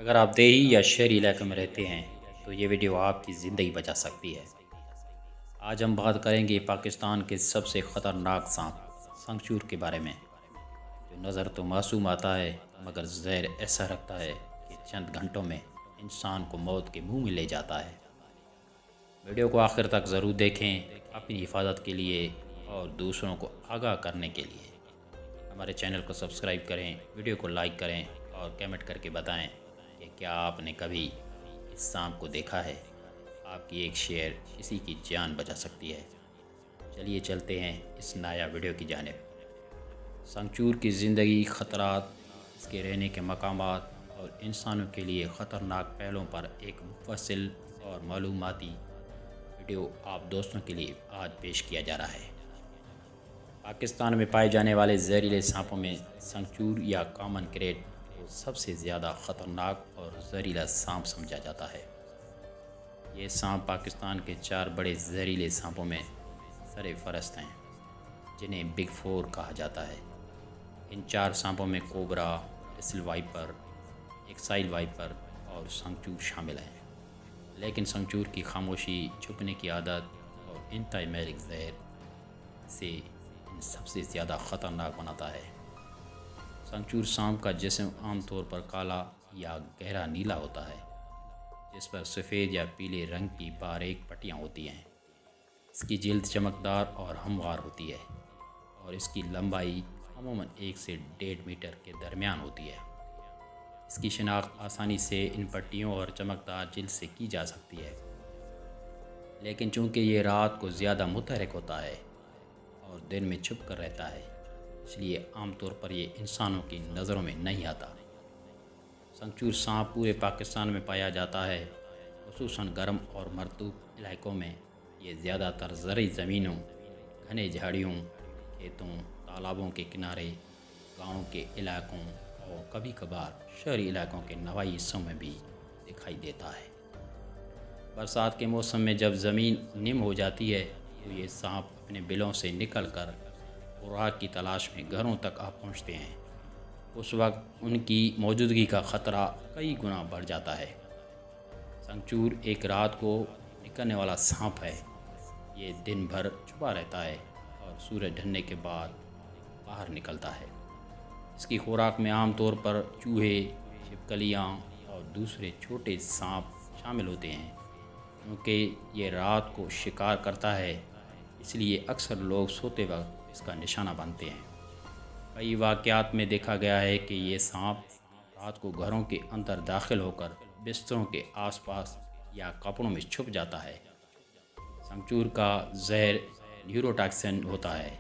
اگر آپ دیہی یا شہری علاقے میں رہتے ہیں تو یہ ویڈیو آپ کی زندگی بچا سکتی ہے۔ آج ہم بات کریں گے پاکستان کے سب سے خطرناک سانپ سنگچور کے بارے میں، جو نظر تو معصوم آتا ہے مگر زہر ایسا رکھتا ہے کہ چند گھنٹوں میں انسان کو موت کے منہ میں لے جاتا ہے۔ ویڈیو کو آخر تک ضرور دیکھیں، اپنی حفاظت کے لیے اور دوسروں کو آگاہ کرنے کے لیے۔ ہمارے چینل کو سبسکرائب کریں، ویڈیو کو لائک کریں اور کمنٹ کر کے بتائیں کہ کیا آپ نے کبھی اس سانپ کو دیکھا ہے۔ آپ کی ایک شیئر کسی کی جان بچا سکتی ہے۔ چلیے چلتے ہیں اس نیا ویڈیو کی جانب۔ سنگچور کی زندگی، خطرات، اس کے رہنے کے مقامات اور انسانوں کے لیے خطرناک پہلوؤں پر ایک مفصل اور معلوماتی ویڈیو آپ دوستوں کے لیے آج پیش کیا جا رہا ہے۔ پاکستان میں پائے جانے والے زہریلے سانپوں میں سنگچور یا کامن کریٹ کو سب سے زیادہ خطرناک اور زہریلا سانپ سمجھا جاتا ہے۔ یہ سانپ پاکستان کے 4 بڑے زہریلے سانپوں میں سر فہرست ہیں، جنہیں بگ فور کہا جاتا ہے۔ ان 4 سانپوں میں کوبرا، بریسل وائپر، ایکسائل وائپر اور سنگچور شامل ہیں۔ لیکن سنگچور کی خاموشی، چھپنے کی عادت اور انتہائی میلک زہر سے ان سب سے زیادہ خطرناک بناتا ہے۔ سنگچور سانپ کا جسم عام طور پر کالا یا گہرا نیلا ہوتا ہے، جس پر سفید یا پیلے رنگ کی باریک پٹیاں ہوتی ہیں۔ اس کی جلد چمکدار اور ہموار ہوتی ہے اور اس کی لمبائی عموماً 1 سے 1.5 میٹر کے درمیان ہوتی ہے۔ اس کی شناخت آسانی سے ان پٹیوں اور چمکدار جلد سے کی جا سکتی ہے، لیکن چونکہ یہ رات کو زیادہ متحرک ہوتا ہے اور دن میں چھپ کر رہتا ہے، اس لیے عام طور پر یہ انسانوں کی نظروں میں نہیں آتا۔ سنگچور سانپ پورے پاکستان میں پایا جاتا ہے، خصوصاً گرم اور مرطوب علاقوں میں۔ یہ زیادہ تر زرعی زمینوں، گھنے جھاڑیوں، کھیتوں، تالابوں کے کنارے، گاؤں کے علاقوں اور کبھی کبھار شہری علاقوں کے نواحی حصوں میں بھی دکھائی دیتا ہے۔ برسات کے موسم میں جب زمین نم ہو جاتی ہے تو یہ سانپ اپنے بلوں سے نکل کر خوراک کی تلاش میں گھروں تک آ پہنچتے ہیں۔ اس وقت ان کی موجودگی کا خطرہ کئی گنا بڑھ جاتا ہے۔ سنگچور ایک رات کو نکلنے والا سانپ ہے۔ یہ دن بھر چھپا رہتا ہے اور سورج ڈھلنے کے بعد باہر نکلتا ہے۔ اس کی خوراک میں عام طور پر چوہے، چھپکلیاں اور دوسرے چھوٹے سانپ شامل ہوتے ہیں۔ کیونکہ یہ رات کو شکار کرتا ہے، اس لیے اکثر لوگ سوتے وقت اس کا نشانہ بنتے ہیں۔ کئی واقعات میں دیکھا گیا ہے کہ یہ سانپ رات کو گھروں کے اندر داخل ہو کر بستروں کے آس پاس یا کپڑوں میں چھپ جاتا ہے۔ سنگچور کا زہر نیوروٹاکسن ہوتا ہے،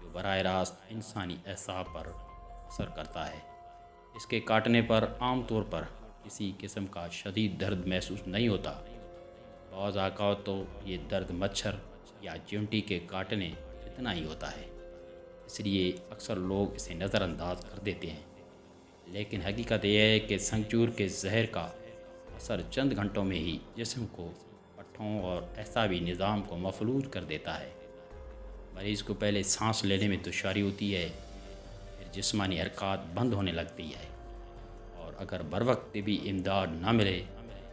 جو براہ راست انسانی اعصاب پر اثر کرتا ہے۔ اس کے کاٹنے پر عام طور پر کسی قسم کا شدید درد محسوس نہیں ہوتا۔ بعض اوقات تو یہ درد مچھر یا چیونٹی کے کاٹنے جتنا ہی ہوتا ہے، اس لیے اکثر لوگ اسے نظر انداز کر دیتے ہیں۔ لیکن حقیقت یہ ہے کہ سنگچور کے زہر کا اثر چند گھنٹوں میں ہی جسم کو، پٹھوں اور اعصابی نظام کو مفلوج کر دیتا ہے۔ مریض کو پہلے سانس لینے میں دشواری ہوتی ہے، پھر جسمانی حرکات بند ہونے لگتی ہے، اور اگر بروقت طبی امداد نہ ملے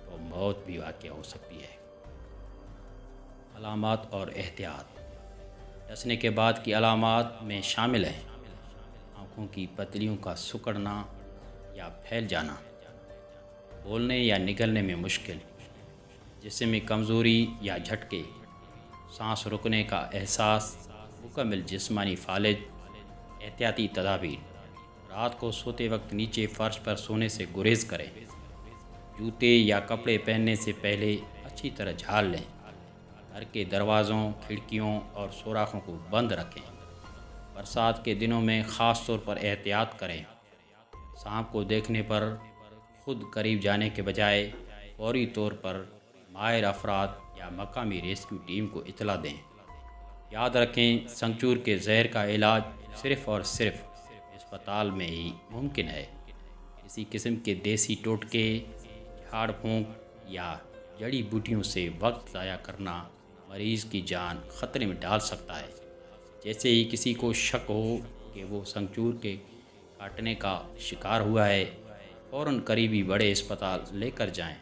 تو موت بھی واقع ہو سکتی ہے۔ علامات اور احتیاط۔ ڈسنے کے بعد کی علامات میں شامل ہیں: آنکھوں کی پتلیوں کا سکڑنا یا پھیل جانا، بولنے یا نگلنے میں مشکل، جسم میں کمزوری یا جھٹکے، سانس رکنے کا احساس، مکمل جسمانی فالج۔ احتیاطی تدابیر: رات کو سوتے وقت نیچے فرش پر سونے سے گریز کریں۔ جوتے یا کپڑے پہننے سے پہلے اچھی طرح جھاڑ لیں۔ گھر کے دروازوں، کھڑکیوں اور سوراخوں کو بند رکھیں۔ برسات کے دنوں میں خاص طور پر احتیاط کریں۔ سانپ کو دیکھنے پر خود قریب جانے کے بجائے فوری طور پر ماہر افراد یا مقامی ریسکیو ٹیم کو اطلاع دیں۔ یاد رکھیں، سنگچور کے زہر کا علاج صرف اور صرف اسپتال میں ہی ممکن ہے۔ کسی قسم کے دیسی ٹوٹکے، جھاڑ پھونک یا جڑی بوٹیوں سے وقت ضائع کرنا مریض کی جان خطرے میں ڈال سکتا ہے۔ جیسے ہی کسی کو شک ہو کہ وہ سنگچور کے کاٹنے کا شکار ہوا ہے، فوراً قریبی بڑے اسپتال لے کر جائیں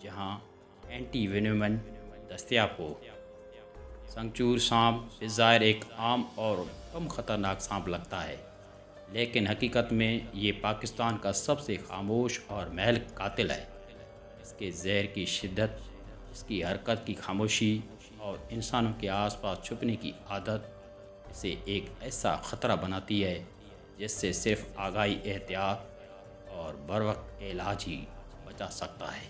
جہاں اینٹی وینومن دستیاب ہو۔ سنگچور سانپ بظاہر ایک عام اور کم خطرناک سانپ لگتا ہے، لیکن حقیقت میں یہ پاکستان کا سب سے خاموش اور مہلک قاتل ہے۔ اس کے زہر کی شدت، اس کی حرکت کی خاموشی اور انسانوں کے آس پاس چھپنے کی عادت اسے ایک ایسا خطرہ بناتی ہے جس سے صرف آگاہی، احتیاط اور بروقت علاج ہی بچا سکتا ہے۔